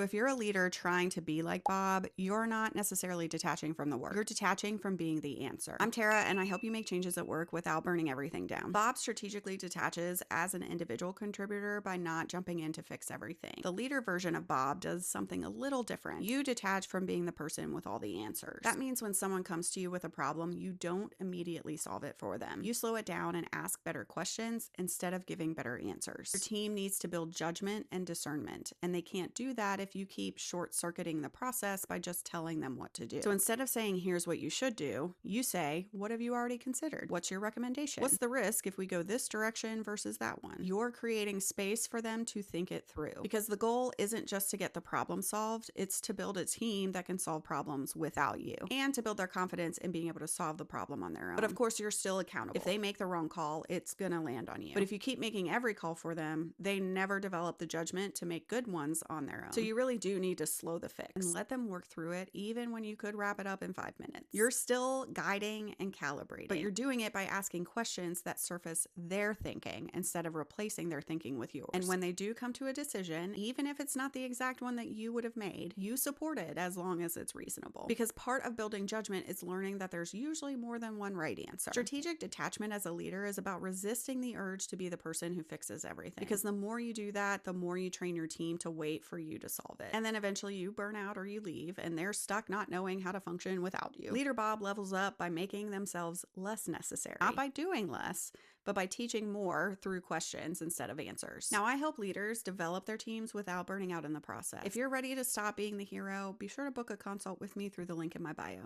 If you're a leader trying to be like Bob, you're not necessarily detaching from the work. You're detaching from being the answer. I'm Tara, and I help you make changes at work without burning everything down. Bob strategically detaches as an individual contributor by not jumping in to fix everything. The leader version of Bob does something a little different. You detach from being the person with all the answers. That means when someone comes to you with a problem, you don't immediately solve it for them. You slow it down and ask better questions instead of giving better answers. Your team needs to build judgment and discernment, and they can't do that if you keep short-circuiting the process by just telling them what to do. So instead of saying, here's what you should do, you say, what have you already considered? What's your recommendation? What's the risk if we go this direction versus that one? You're creating space for them to think it through, because the goal isn't just to get the problem solved, it's to build a team that can solve problems without you and to build their confidence in being able to solve the problem on their own. But of course, you're still accountable. If they make the wrong call, it's gonna land on you. But if you keep making every call for them, they never develop the judgment to make good ones on their own. So you really do need to slow the fix and let them work through it, even when you could wrap it up in 5 minutes. You're still guiding and calibrating, but you're doing it by asking questions that surface their thinking instead of replacing their thinking with yours. And when they do come to a decision, even if it's not the exact one that you would have made, you support it as long as it's reasonable. Because part of building judgment is learning that there's usually more than one right answer. Strategic detachment as a leader is about resisting the urge to be the person who fixes everything. Because the more you do that, the more you train your team to wait for you to solve it. And then eventually you burn out or you leave, and they're stuck not knowing how to function without you. Leader Bob levels up by making themselves less necessary. Not by doing less, but by teaching more through questions instead of answers. Now, I help leaders develop their teams without burning out in the process. If you're ready to stop being the hero, be sure to book a consult with me through the link in my bio.